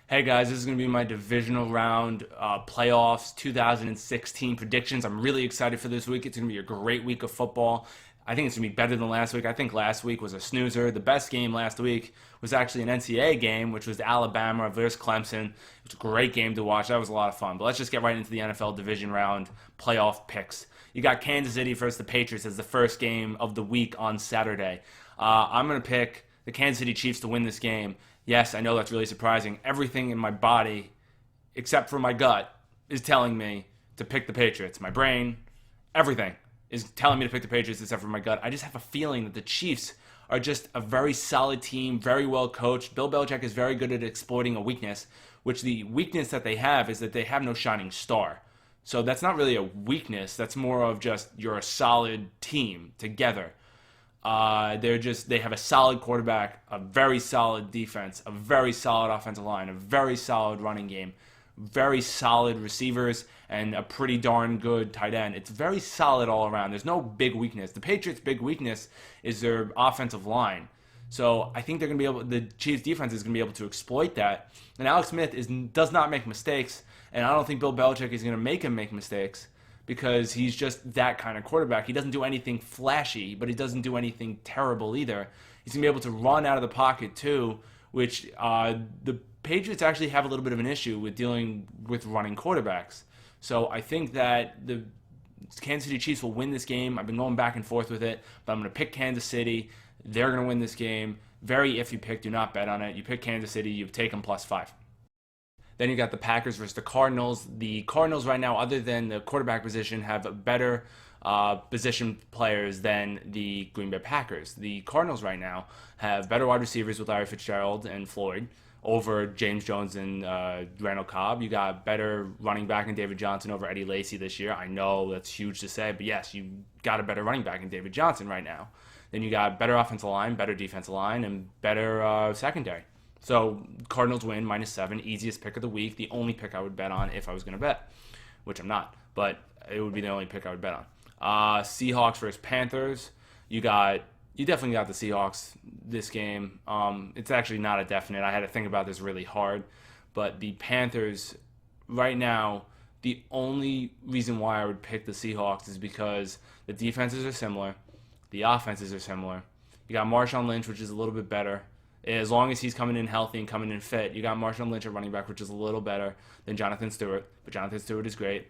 Hey guys, this is going to be my divisional round playoffs 2016 predictions. I'm really excited for this week. It's going to be a great week of football. I think it's going to be better than last week. I think last week was a snoozer. The best game last week was actually an NCAA game, which was Alabama versus Clemson. It was a great game to watch. That was a lot of fun. But let's just get right into the NFL division round playoff picks. You got Kansas City versus the Patriots as the first game of the week on Saturday. I'm going to pick the Kansas City Chiefs to win this game. Yes, I know that's really surprising. Everything in my body, except for my gut, is telling me to pick the Patriots. My brain, everything is telling me to pick the Patriots except for my gut. I just have a feeling that the Chiefs are just a very solid team, very well coached. Bill Belichick is very good at exploiting a weakness, which the weakness that they have is that they have no shining star. So that's not really a weakness. That's more of just you're a solid team together. They have a solid quarterback, a very solid defense, a very solid offensive line, a very solid running game, very solid receivers, and a pretty darn good tight end. It's very solid all around. There's no big weakness. The Patriots' big weakness is their offensive line. So I think they're going to be able. The Chiefs' defense is going to be able to exploit that. And Alex Smith does not make mistakes, and I don't think Bill Belichick is going to make him make mistakes, because he's just that kind of quarterback. He doesn't do anything flashy, but he doesn't do anything terrible either. He's going to be able to run out of the pocket too, which the Patriots actually have a little bit of an issue with dealing with running quarterbacks. So I think that the Kansas City Chiefs will win this game. I've been going back and forth with it, but I'm going to pick Kansas City. They're going to win this game. Very iffy pick. Do not bet on it. You pick Kansas City, you take them +5. Then you got the Packers versus the Cardinals. The Cardinals right now, other than the quarterback position, have better position players than the Green Bay Packers. The Cardinals right now have better wide receivers with Larry Fitzgerald and Floyd over James Jones and Randall Cobb. You got better running back in David Johnson over Eddie Lacy this year. I know that's huge to say, but yes, you got a better running back in David Johnson right now. Then you got better offensive line, better defensive line, and better secondary. So Cardinals win -7, easiest pick of the week. The only pick I would bet on if I was going to bet, which I'm not, but it would be the only pick I would bet on. Seahawks versus Panthers. You definitely got the Seahawks this game. It's actually not a definite. I had to think about this really hard, but the Panthers right now, the only reason why I would pick the Seahawks is because the defenses are similar, the offenses are similar. You got Marshawn Lynch, which is a little bit better. As long as he's coming in healthy and coming in fit, you got Marshawn Lynch at running back, which is a little better than Jonathan Stewart, but Jonathan Stewart is great.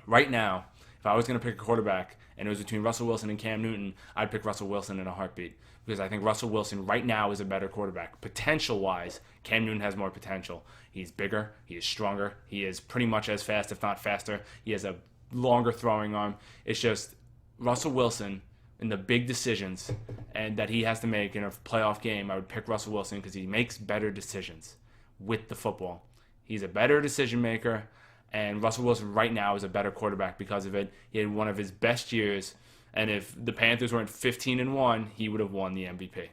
Right now, if I was going to pick a quarterback and it was between Russell Wilson and Cam Newton, I'd pick Russell Wilson in a heartbeat, because I think Russell Wilson right now is a better quarterback. Potential-wise, Cam Newton has more potential. He's bigger, he is stronger, he is pretty much as fast, if not faster. He has a longer throwing arm. It's just Russell Wilson in the big decisions and that he has to make in a playoff game. I would pick Russell Wilson because he makes better decisions with the football. He's a better decision maker, and Russell Wilson right now is a better quarterback because of it. He had one of his best years, and if the Panthers weren't 15-1, he would have won the MVP.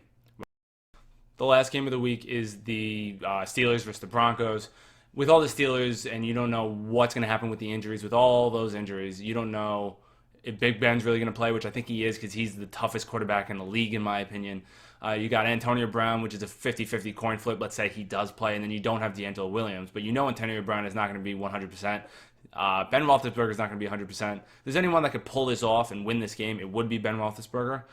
The last game of the week is the Steelers versus the Broncos. With all the Steelers, and you don't know what's going to happen with the injuries, with all those injuries, you don't know if Big Ben's really going to play, which I think he is, because he's the toughest quarterback in the league, in my opinion. You got Antonio Brown, which is a 50-50 coin flip. Let's say he does play, and then you don't have D'Angelo Williams. But you know Antonio Brown is not going to be 100%. Ben Roethlisberger is not going to be 100%. If there's anyone that could pull this off and win this game, it would be Ben Roethlisberger.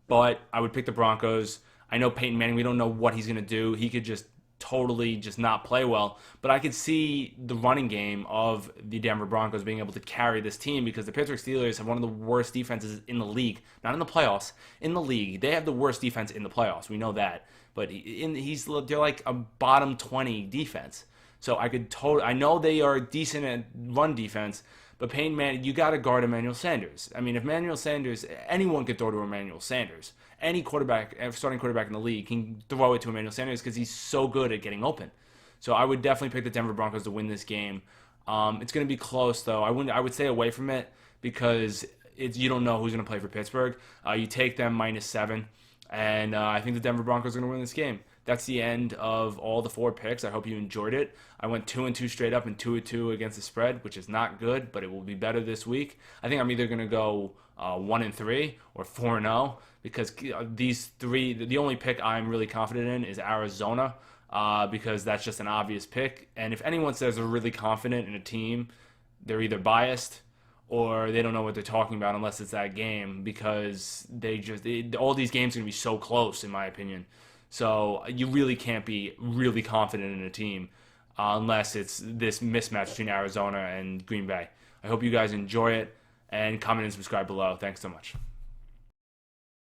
But I would pick the Broncos. I know Peyton Manning, we don't know what he's going to do. He could just totally just not play well, but I could see the running game of the Denver Broncos being able to carry this team, because the Pittsburgh Steelers have one of the worst defenses in the league, not in the playoffs, in the league. They have the worst defense in the playoffs. We know that, but they're like a bottom 20 defense. So I know they are decent at run defense, but Peyton Manning, you got to guard Emmanuel Sanders. I mean, if Emmanuel Sanders, anyone could throw to Emmanuel Sanders. Any quarterback, starting quarterback in the league, can throw it to Emmanuel Sanders because he's so good at getting open. So I would definitely pick the Denver Broncos to win this game. It's going to be close, though. I would stay away from it because you don't know who's going to play for Pittsburgh. You take them -7, and I think the Denver Broncos are going to win this game. That's the end of all the 4 picks. I hope you enjoyed it. I went 2-2 straight up and 2-2 against the spread, which is not good, but it will be better this week. I think I'm either going to go 1-3 or 4-0, because these 3, the only pick I'm really confident in is Arizona. because that's just an obvious pick. And if anyone says they're really confident in a team, they're either biased or they don't know what they're talking about unless it's that game, because all these games are going to be so close, in my opinion. So you really can't be really confident in a team unless it's this mismatch between Arizona and Green Bay. I hope you guys enjoy it, and comment and subscribe below. Thanks so much.